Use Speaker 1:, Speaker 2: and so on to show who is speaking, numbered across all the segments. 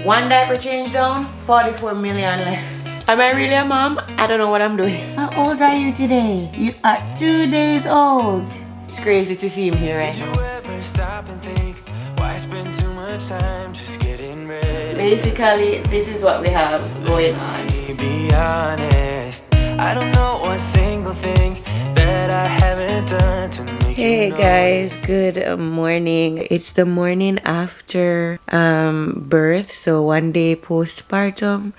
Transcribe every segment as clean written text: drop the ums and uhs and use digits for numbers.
Speaker 1: One diaper change down, 44 million left. Am I really a mom? I don't know what I'm doing. How old are you today? You are 2 days old. It's crazy to see him here right now. Basically, this is what we have going on.
Speaker 2: Be honest, I don't know one single thing that I haven't done to make
Speaker 1: Hey
Speaker 2: you know.
Speaker 1: guys, good morning. It's the morning after birth, so 1 day postpartum.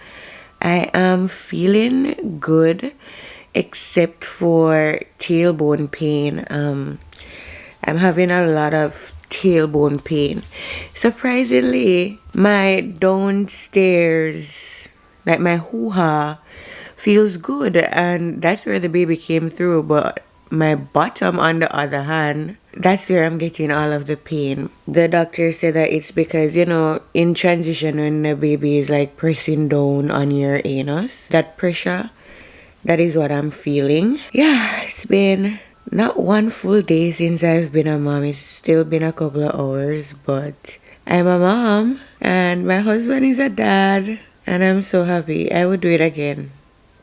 Speaker 1: I am feeling good except for tailbone pain. I'm having a lot of tailbone pain. Surprisingly, my downstairs, like my hoo-ha, feels good, and that's where the baby came through. But my bottom, on the other hand, that's where I'm getting all of the pain. The doctor said that it's because, you know, in transition, when the baby is like pressing down on your anus, that pressure, that is what I'm feeling. Yeah, it's been not one full day since I've been a mom. It's still been a couple of hours, but I'm a mom and my husband is a dad, and I'm so happy. I would do it again,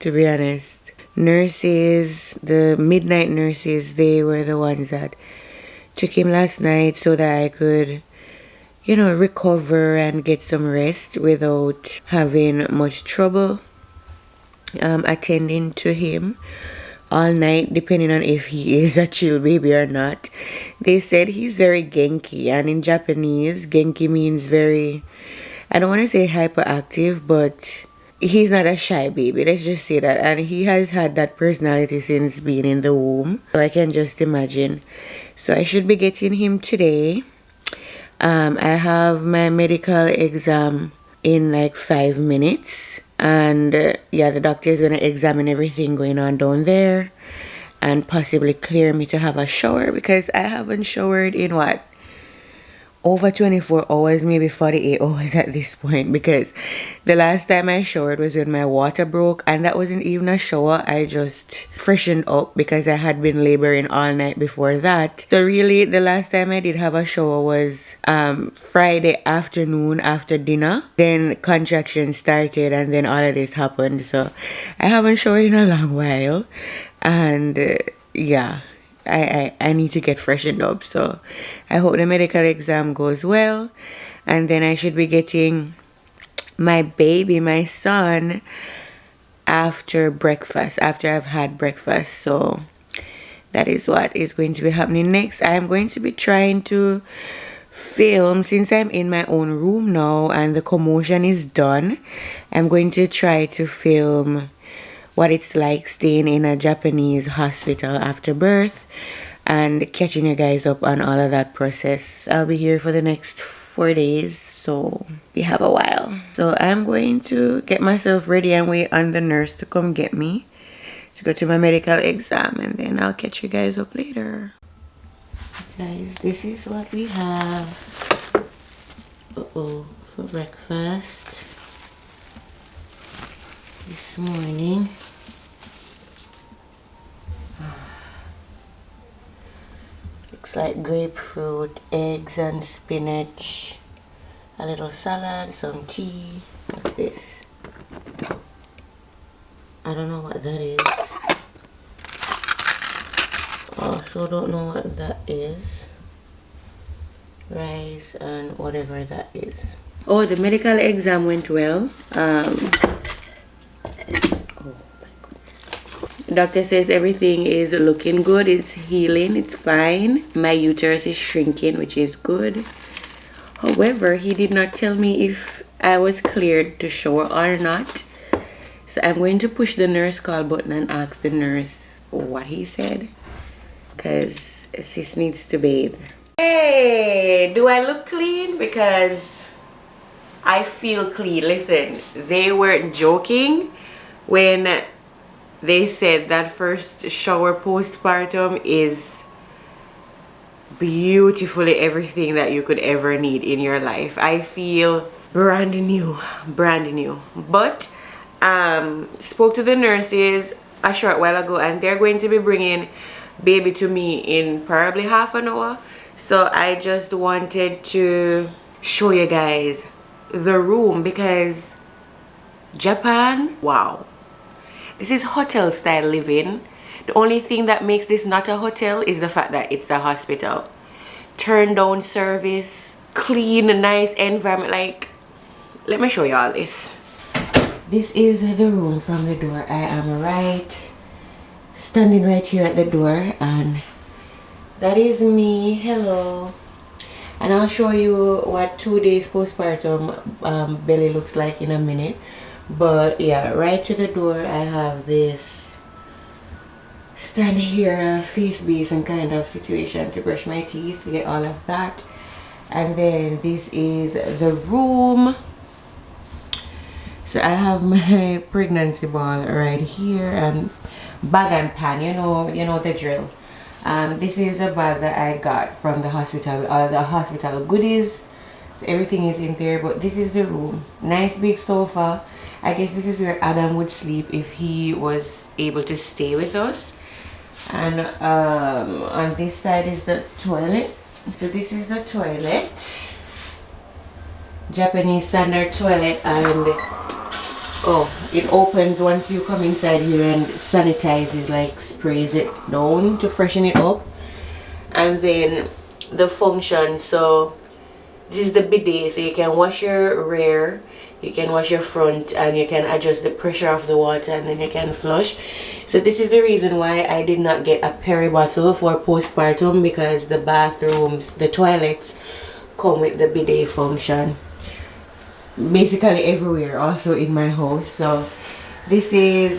Speaker 1: to be honest. Nurses, the midnight nurses, they were the ones that took him last night so that I could, you know, recover and get some rest without having much trouble attending to him all night, depending on if he is a chill baby or not. They said he's very genki, and in Japanese, genki means very, I don't want to say hyperactive, but he's not a shy baby, let's just say that. And he has had that personality since being in the womb, so I can just imagine. So I should be getting him today. I have my medical exam in like 5 minutes, and yeah, the doctor is going to examine everything going on down there and possibly clear me to have a shower, because I haven't showered in what, over 24 hours, maybe 48 hours at this point, because the last time I showered was when my water broke, and that wasn't even a shower. I just freshened up because I had been laboring all night before that. So really, the last time I did have a shower was Friday afternoon after dinner. Then contractions started, and then all of this happened. So I haven't showered in a long while, and yeah, I need to get freshened up. So I hope the medical exam goes well, and then I should be getting my baby, my son, after breakfast, after I've had breakfast. So that is what is going to be happening next. I'm going to be trying to film, since I'm in my own room now and the commotion is done. I'm going to try to film what it's like staying in a Japanese hospital after birth and catching you guys up on all of that process. I'll be here for the next 4 days, so we have a while. So I'm going to get myself ready and wait on the nurse to come get me to go to my medical exam, and then I'll catch you guys up later. Guys, this is what we have for breakfast this morning. Looks like grapefruit, eggs and spinach, a little salad, some tea. What's this? I don't know what that is. Also don't know what that is. Rice and whatever that is. Oh, the medical exam went well. Doctor says everything is looking good, it's healing, it's fine. My uterus is shrinking, which is good. However, he did not tell me if I was cleared to shower or not. So I'm going to push the nurse call button and ask the nurse what he said, because sis needs to bathe. Hey, do I look clean? Because I feel clean. Listen, they weren't joking when they said that first shower postpartum is beautifully everything that you could ever need in your life. I feel brand new. But spoke to the nurses a short while ago, and they're going to be bringing baby to me in probably half an hour. So I just wanted to show you guys the room, because Japan, wow, this is hotel style living. The only thing that makes this not a hotel is the fact that it's a hospital. Turn down service, clean, nice environment. Like, let me show you all this. This is the room from the door. I am standing right here at the door, and that is me. Hello. And I'll show you what 2 days postpartum belly looks like in a minute. But yeah, right to the door I have this stand here, face basin kind of situation to brush my teeth, to get all of that. And then this is the room. So I have my pregnancy ball right here, and bag and pan, you know the drill. This is the bag that I got from the hospital with all the hospital goodies. So everything is in there. But this is the room. Nice big sofa. I guess this is where Adam would sleep if he was able to stay with us. And on this side is the toilet. So this is the toilet, Japanese standard toilet, and oh, it opens once you come inside here and sanitizes, like sprays it down to freshen it up. And then the function, so this is the bidet, so you can wash your rear, you can wash your front, and you can adjust the pressure of the water, and then you can flush. So this is the reason why I did not get a peri bottle for postpartum, because the bathrooms, the toilets come with the bidet function basically everywhere, also in my house. So this is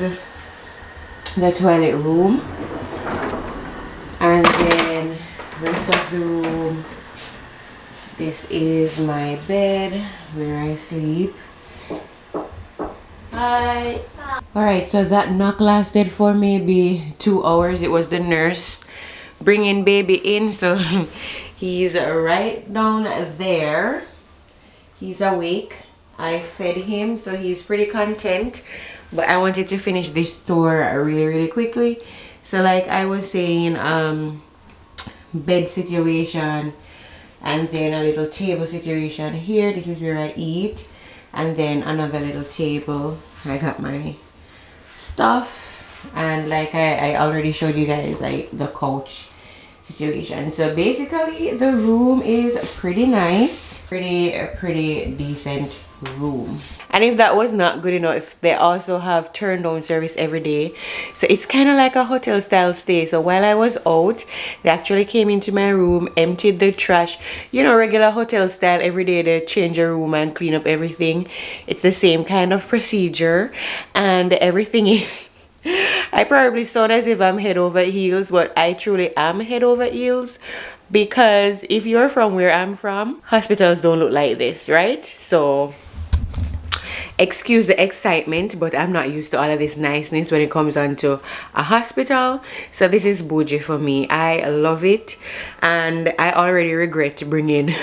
Speaker 1: the toilet room, and then rest of the room, this is my bed where I sleep. Hi. Alright, so that knock lasted for maybe 2 hours. It was the nurse bringing baby in, so he's right down there. He's awake. I fed him, so he's pretty content. But I wanted to finish this tour really quickly. So like I was saying, bed situation, and then a little table situation here. This is where I eat, and then another little table. I got my stuff, and like I already showed you guys, like the couch situation. So basically the room is pretty nice, pretty decent room. And if that was not good enough, they also have turn down service every day. So it's kind of like a hotel style stay. So while I was out, they actually came into my room, emptied the trash, you know, regular hotel style. Every day they change a room and clean up everything. It's the same kind of procedure, and everything is I probably sound as if I'm head over heels, but I truly am head over heels, because if you're from where I'm from, hospitals don't look like this, right? So excuse the excitement, but I'm not used to all of this niceness when it comes on to a hospital. So this is bougie for me. I love it, and I already regret bringing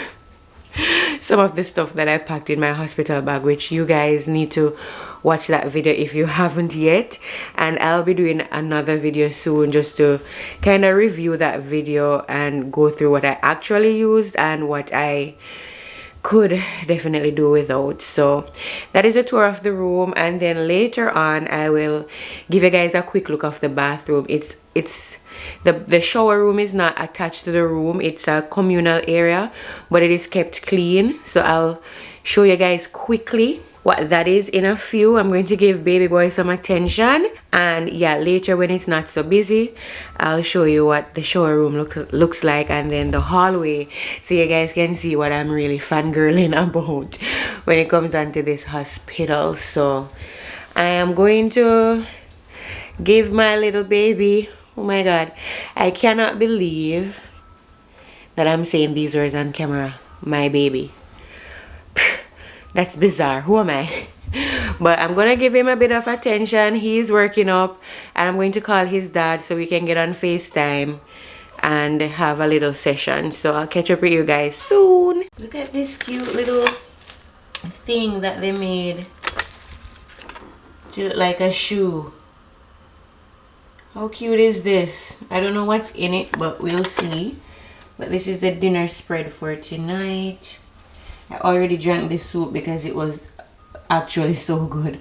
Speaker 1: some of the stuff that I packed in my hospital bag, which you guys need to watch that video if you haven't yet. And I'll be doing another video soon just to kind of review that video and go through what I actually used and what I could definitely do without. So that is a tour of the room, and then later on I will give you guys a quick look of the bathroom. The shower room is not attached to the room. It's a communal area, but it is kept clean. So I'll show you guys quickly what that is in a few. I'm going to give baby boy some attention, and yeah, later when it's not so busy, I'll show you what the shower room looks like, and then the hallway, so you guys can see what I'm really fangirling about when it comes down to this hospital. So I am going to give my little baby, oh my god, I cannot believe that I'm saying these words on camera, my baby. That's bizarre. Who am I? But I'm gonna give him a bit of attention. He's working up, and I'm going to call his dad so we can get on FaceTime and have a little session. So I'll catch up with you guys soon. Look at this cute little thing that they made to look like a shoe. How cute is this? I don't know what's in it, but we'll see. But this is the dinner spread for tonight. I already drank the soup because it was actually so good.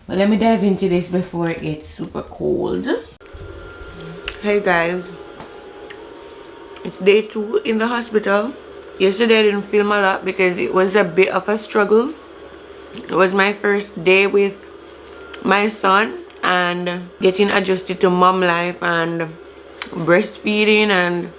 Speaker 1: But let me dive into this before it gets super cold. Hey guys, it's day 2 in the hospital. Yesterday I didn't film a lot because it was a bit of a struggle. It was my first day with my son and getting adjusted to mom life and breastfeeding, and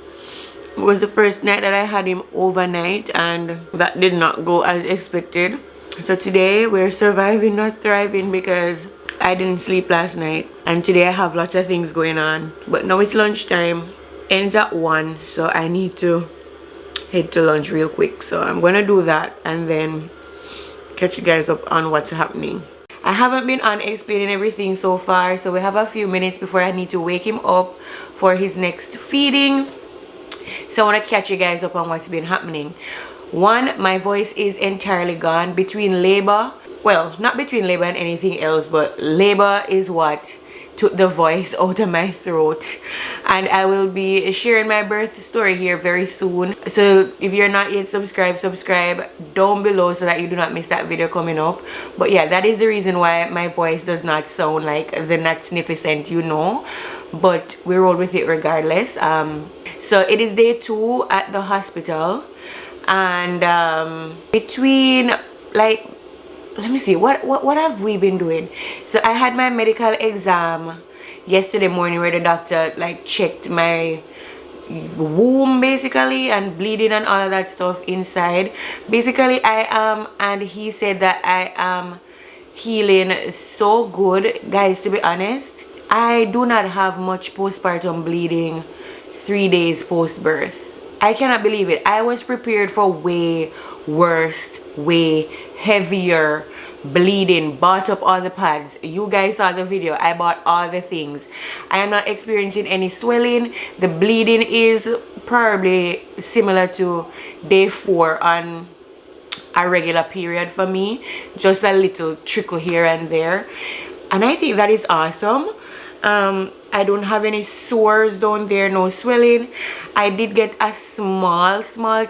Speaker 1: it was the first night that I had him overnight, and that did not go as expected. So today we're surviving, not thriving, because I didn't sleep last night, and today I have lots of things going on. But now it's lunchtime, ends at 1, so I need to head to lunch real quick. So I'm gonna do that and then catch you guys up on what's happening. I haven't been on explaining everything so far, so we have a few minutes before I need to wake him up for his next feeding. So I want to catch you guys up on what's been happening. One, my voice is entirely gone between labor. Well, not between labor and anything else, but labor is what took the voice out of my throat. And I will be sharing my birth story here very soon. So if you're not yet subscribed, subscribe down below so that you do not miss that video coming up. But yeah, that is the reason why my voice does not sound like the NATZNIFICENT, you know. But we roll with it regardless. So it is day 2 at the hospital, and between, like, let me see, what have we been doing? So I had my medical exam yesterday morning where the doctor like checked my womb basically and bleeding and all of that stuff inside. Basically I am, and he said that I am healing so good. Guys, to be honest, I do not have much postpartum bleeding 3 days post birth. I cannot believe it. I was prepared for way worse, way heavier bleeding. Bought up all the pads. You guys saw the video. I bought all the things. I am not experiencing any swelling. The bleeding is probably similar to day 4 on a regular period for me. Just a little trickle here and there. And I think that is awesome. I don't have any sores down there, no swelling. I did get a small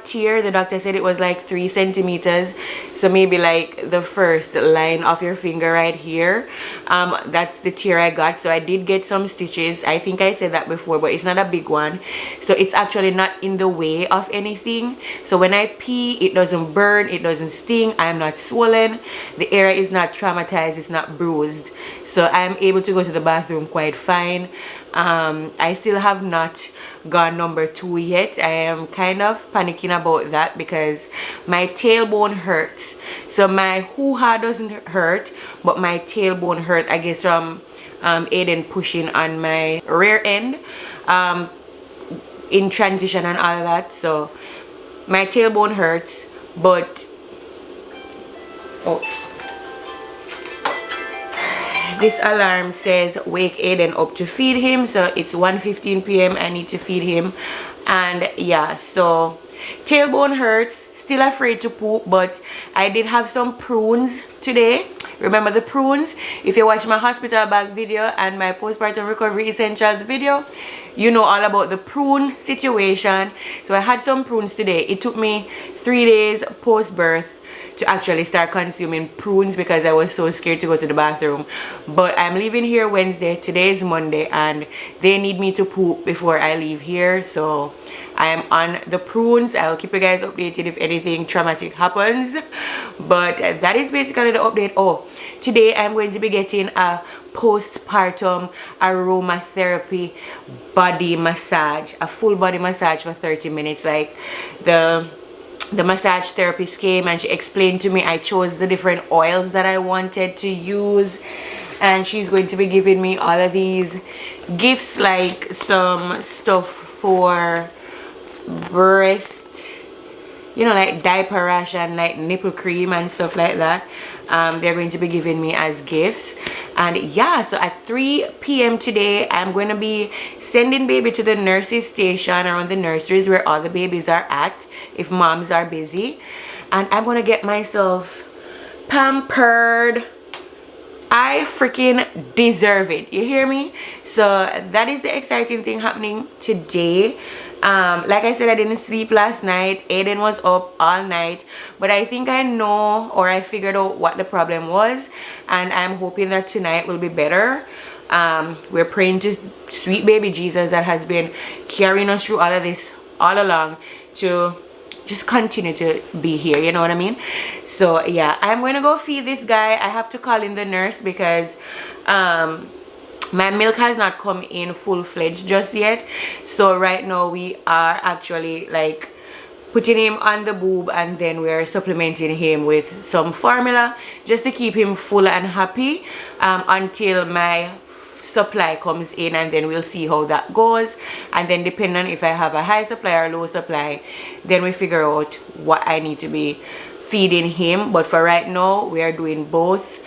Speaker 1: tear. The doctor said it was like 3 centimeters, so maybe like the first line of your finger right here. That's the tear I got. So I did get some stitches. I think I said that before, but it's not a big one, so it's actually not in the way of anything. So when I pee, it doesn't burn, it doesn't sting, I'm not swollen, the area is not traumatized, it's not bruised, so I'm able to go to the bathroom quite fine. I still have not gone number 2 yet. I am kind of panicking about that because my tailbone hurts. So my hoo-ha doesn't hurt, but my tailbone hurt, I guess, from Aiden pushing on my rear end in transition and all of that. So my tailbone hurts, but this alarm says wake Aiden up to feed him. So it's 1:15 p.m. I need to feed him. And yeah, so tailbone hurts, still afraid to poop, but I did have some prunes today. Remember the prunes? If you watch my hospital bag video and my postpartum recovery essentials video, you know all about the prune situation. So I had some prunes today. It took me 3 days post birth to actually start consuming prunes because I was so scared to go to the bathroom. But I'm leaving here Wednesday. Today is Monday and they need me to poop before I leave here, so I am on the prunes. I'll keep you guys updated if anything traumatic happens, but that is basically the update. Oh, today I'm going to be getting a postpartum aromatherapy body massage, a full body massage for 30 minutes. Like the massage therapist came and she explained to me, I chose the different oils that I wanted to use, and she's going to be giving me all of these gifts, like some stuff for breast, you know, like diaper rash and like nipple cream and stuff like that. They're going to be giving me as gifts. And yeah, so at 3 p.m. today, I'm going to be sending baby to the nurses station around the nurseries where all the babies are at if moms are busy. And I'm going to get myself pampered. I freaking deserve it. You hear me? So that is the exciting thing happening today. Like I said, I didn't sleep last night. Aiden was up all night, but I think I know, or I figured out what the problem was, and I'm hoping that tonight will be better. We're praying to sweet baby Jesus that has been carrying us through all of this all along to just continue to be here, you know what I mean? So yeah, I'm gonna go feed this guy. I have to call in the nurse because my milk has not come in full-fledged just yet. So right now we are actually like putting him on the boob, and then we're supplementing him with some formula just to keep him full and happy until my supply comes in, and then we'll see how that goes. And then depending on if I have a high supply or low supply, then we figure out what I need to be feeding him. But for right now, we are doing both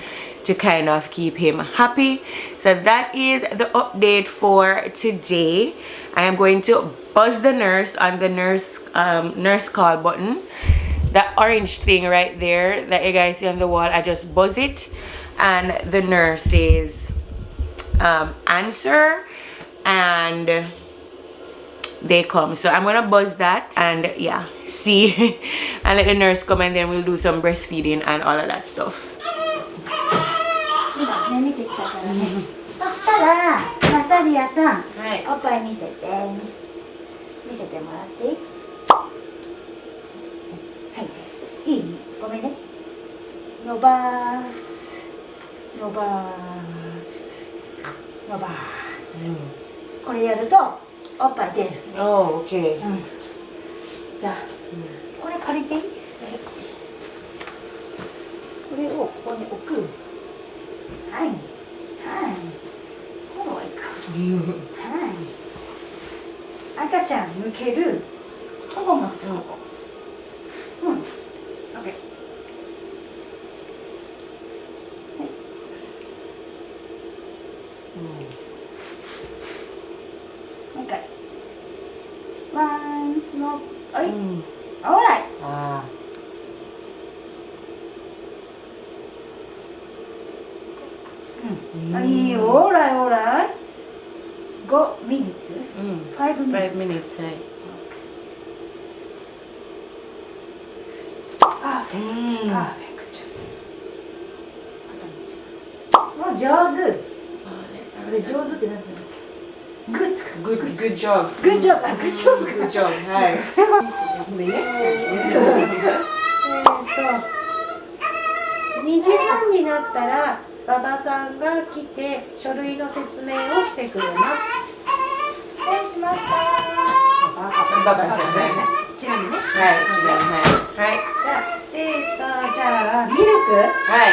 Speaker 1: to kind of keep him happy. So that is the update for today. I am going to buzz the nurse on the nurse call button, that orange thing right there that you guys see on the wall. I just buzz it and the nurse says answer, and they come. So I'm gonna buzz that and yeah, see and let the nurse come, and then we'll do some breastfeeding and all of that stuff.
Speaker 3: 今ね見てきたからね。そしたらマサリアさん、おっぱい見せてもらっていい？はい。いい？ごめんね。伸ばす。これやるとおっぱい出る。
Speaker 1: Oh, okay.
Speaker 3: じゃあ、これ借りていい？これをここに置く。はい。こうはいか。はい。赤ちゃん抜ける。ここ持つの。オッケー。もう一回。ワンの、はい。オーライ。いい、オーライ。5 minutes。5 minutes。はい。パーフェクト。もう上手。これ上手ってなんて言うんだっけ？
Speaker 1: Good job.
Speaker 3: Good job。
Speaker 1: はい。
Speaker 3: ごめんね。2時半になったら馬場さんが来て書類の説明をしてくれます。そうしました。
Speaker 1: 馬場さん
Speaker 3: ちなみにね。
Speaker 1: はい。
Speaker 3: じゃあミルク。
Speaker 1: はい。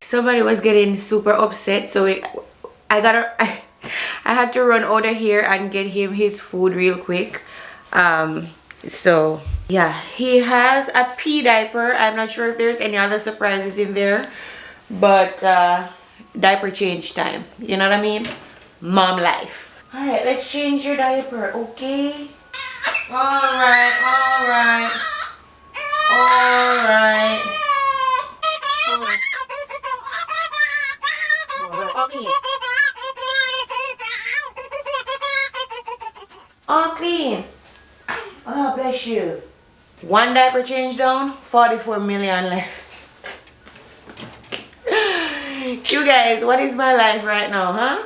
Speaker 1: Somebody was getting super upset, so I had to run out of here and get him his food real quick. So yeah, he has a pee diaper. I'm not sure if there's any other surprises in there, but diaper change time, you know what I mean? Mom life. All right, let's change your diaper, okay? All right. All clean. Oh, bless you. One diaper change down, 44 million left. You guys, what is my life right now, huh?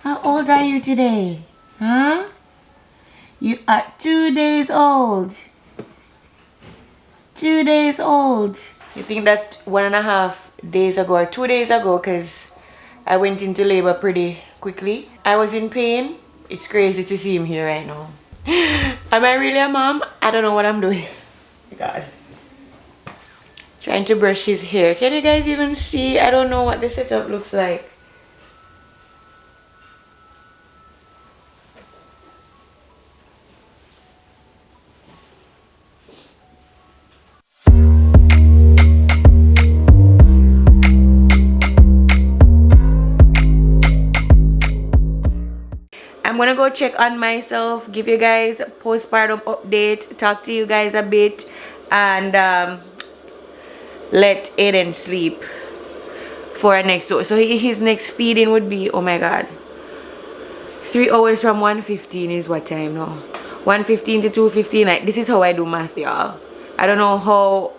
Speaker 1: How old are you today? Huh? You are 2 days old. 2 days old. You think that 1.5 days ago or 2 days ago, because I went into labor pretty quickly, I was in pain. It's crazy to see him here right now. Am I really a mom? I don't know what I'm doing. God. Trying to brush his hair. Can you guys even see? I don't know what the setup looks like. I'm gonna go check on myself, give you guys a postpartum update, talk to you guys a bit, and let Aiden sleep for next to, so his next feeding would be, oh my god, 3 hours from 1:15 is what time now? 1:15 to 2:15. Like, this is how I do math, y'all. I don't know how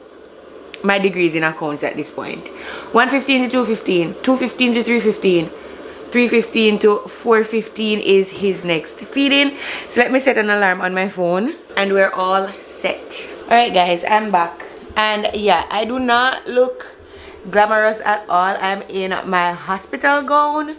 Speaker 1: my degrees in accounts at this point. 1:15 to 2:15, 2:15 to 3:15, 3:15 to 4:15 is his next feeding. So let me set an alarm on my phone and we're all set. Alright guys, I'm back. And yeah, I do not look glamorous at all. I'm in my hospital gown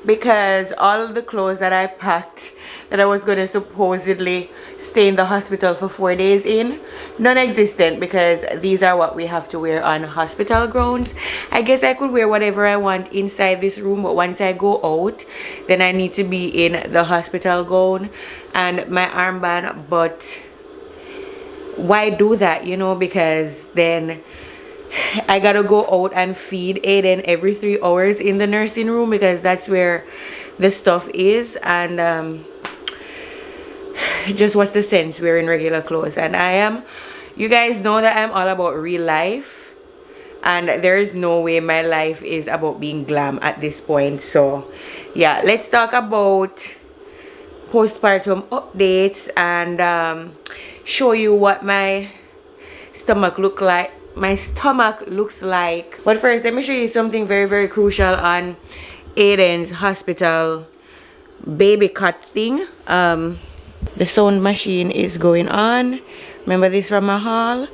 Speaker 1: because all of the clothes that I packed that I was going to supposedly stay in the hospital for 4 days in, non-existent, because these are what we have to wear on hospital grounds. I guess I could wear whatever I want inside this room, but once I go out, then I need to be in the hospital gown and my armband. But why do that, you know, because then I gotta go out and feed Aiden every 3 hours in the nursing room, because that's where the stuff is. And just what's the sense wearing regular clothes? And you guys know that I'm all about real life, and there's no way my life is about being glam at this point. So yeah, let's talk about postpartum updates and show you what my stomach looks like. But first, let me show you something very, very crucial on Aiden's hospital baby cot thing. The sound machine is going on. Remember this from a haul?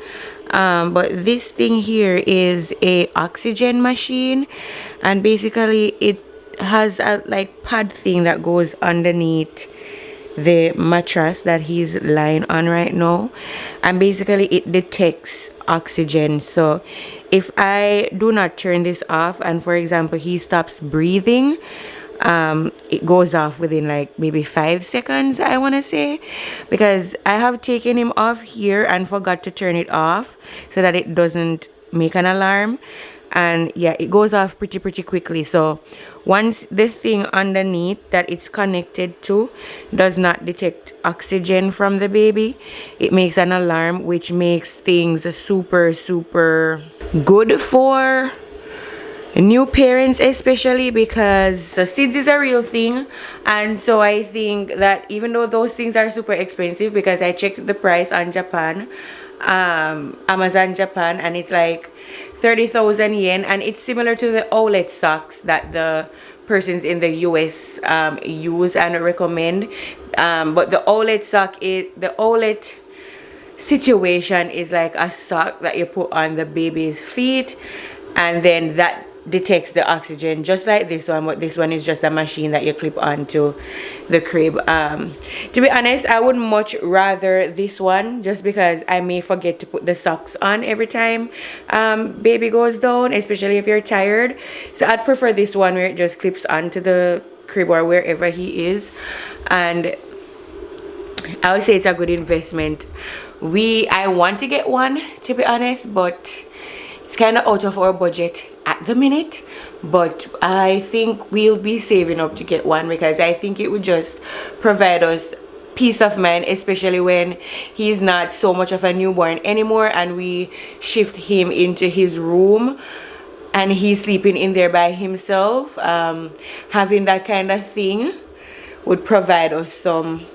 Speaker 1: But this thing here is a oxygen machine, and basically it has a like pad thing that goes underneath the mattress that he's lying on right now, and basically it detects oxygen. So if I do not turn this off and for example he stops breathing, it goes off within like maybe 5 seconds, I want to say, because I have taken him off here and forgot to turn it off so that it doesn't make an alarm. And yeah, it goes off pretty quickly. So once this thing underneath that it's connected to does not detect oxygen from the baby, it makes an alarm, which makes things super good for new parents, especially because SIDS is a real thing. And so I think that even though those things are super expensive, because I checked the price on Japan, Amazon Japan, and it's like 30,000 yen, and it's similar to the alot socks that the persons in the US use and recommend. But the alot situation is like a sock that you put on the baby's feet, and then that detects the oxygen just like this one, but this one is just a machine that you clip onto the crib. To be honest, I would much rather this one, just because I may forget to put the socks on every time baby goes down, especially if you're tired. So I'd prefer this one where it just clips onto the crib or wherever he is, and I would say it's a good investment. I want to get one, to be honest, but it's kind of out of our budget at the minute. But I think we'll be saving up to get one, because I think it would just provide us peace of mind, especially when he's not so much of a newborn anymore and we shift him into his room and he's sleeping in there by himself. Having that kind of thing would provide us some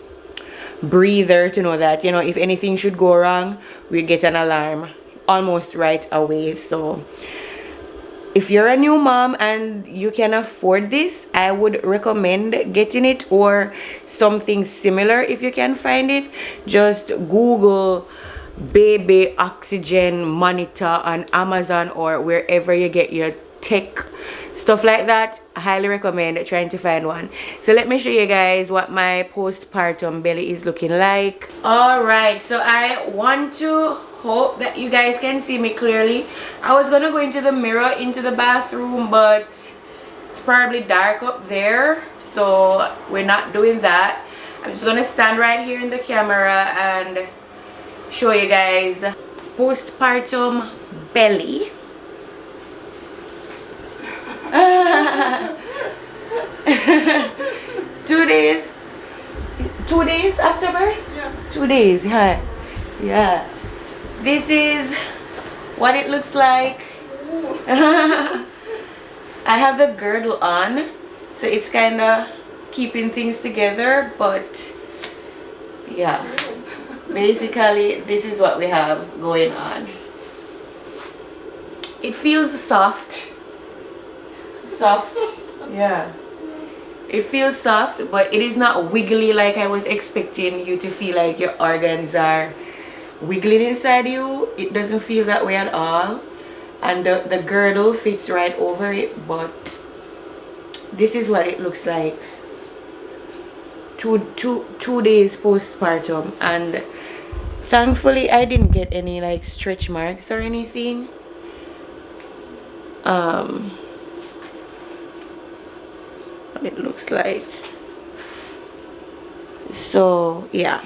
Speaker 1: breather to know that, you know, if anything should go wrong, we get an alarm almost right away. So if you're a new mom and you can afford this, I would recommend getting it, or something similar if you can find it. Just Google baby oxygen monitor on Amazon or wherever you get your tech stuff like that. I highly recommend trying to find one. So let me show you guys what my postpartum belly is looking like. All right, so I want to hope that you guys can see me clearly. I was gonna go into the mirror into the bathroom, but it's probably dark up there, so we're not doing that. I'm just gonna stand right here in the camera and show you guys postpartum belly. 2 days after birth? Yeah. 2 days, yeah. This is what it looks like. I have the girdle on, so it's kind of keeping things together, but yeah, basically this is what we have going on. It feels soft, yeah, it feels soft, but it is not wiggly like I was expecting you to feel like your organs are wiggling inside you. It doesn't feel that way at all, and the girdle fits right over it, but this is what it looks like two days postpartum. And thankfully I didn't get any like stretch marks or anything. It looks like, so yeah,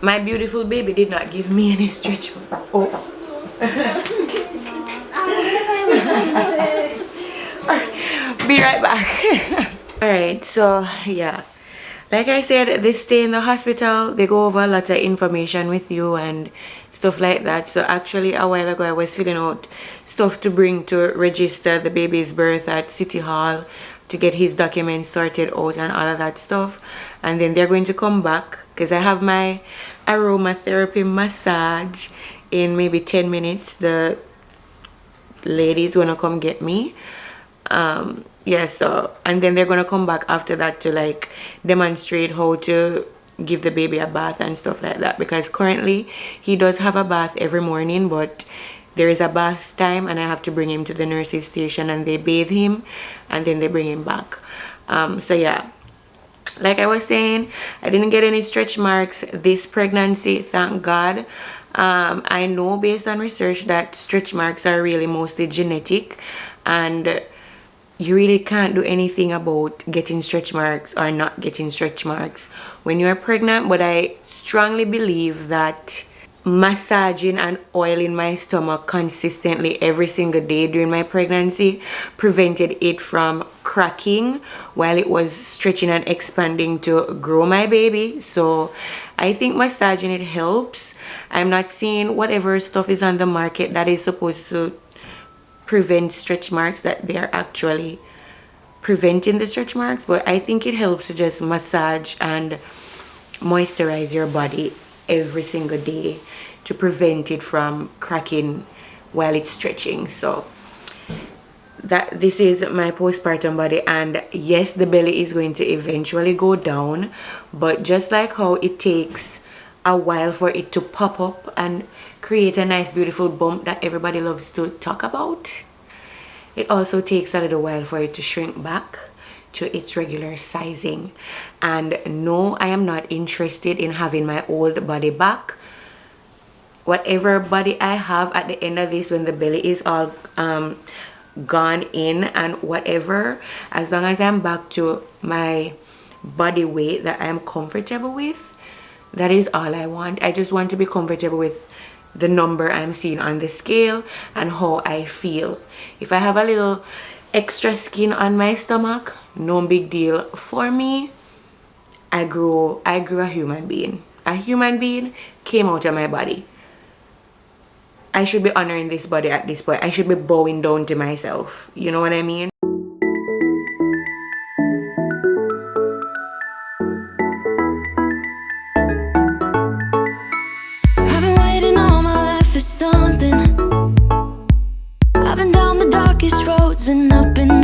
Speaker 1: my beautiful baby did not give me any stretch mark. Oh. Be right back. All right, so yeah, like I said, they stay in the hospital, they go over a lot of information with you and stuff like that. So actually a while ago I was filling out stuff to bring to register the baby's birth at City Hall, to get his documents sorted out and all of that stuff. And then they're going to come back because I have my aromatherapy massage in maybe 10 minutes. The lady's gonna come get me. Yeah, so, and then they're gonna come back after that to like demonstrate how to give the baby a bath and stuff like that, because currently he does have a bath every morning, but there is a bath time and I have to bring him to the nurse's station and they bathe him and then they bring him back. So yeah, like I was saying, I didn't get any stretch marks this pregnancy, thank God. I know based on research that stretch marks are really mostly genetic, and you really can't do anything about getting stretch marks or not getting stretch marks when you're pregnant. But I strongly believe that massaging and oiling my stomach consistently every single day during my pregnancy prevented it from cracking while it was stretching and expanding to grow my baby. So I think massaging it helps. I'm not seeing whatever stuff is on the market that is supposed to prevent stretch marks, that they are actually preventing the stretch marks, but I think it helps to just massage and moisturize your body every single day to prevent it from cracking while it's stretching. So that this is my postpartum body, and yes, the belly is going to eventually go down, but just like how it takes a while for it to pop up and create a nice beautiful bump that everybody loves to talk about, it also takes a little while for it to shrink back to its regular sizing. And no, I am not interested in having my old body back. Whatever body I have at the end of this, when the belly is all gone in and whatever, as long as I'm back to my body weight that I'm comfortable with, that is all I want. I just want to be comfortable with the number I'm seeing on the scale and how I feel. If I have a little extra skin on my stomach, no big deal for me. I grew a human being. A human being came out of my body. I should be honoring this body at this point. I should be bowing down to myself. You know what I mean?
Speaker 2: I've been waiting all my life for something. I've been down the darkest roads and up in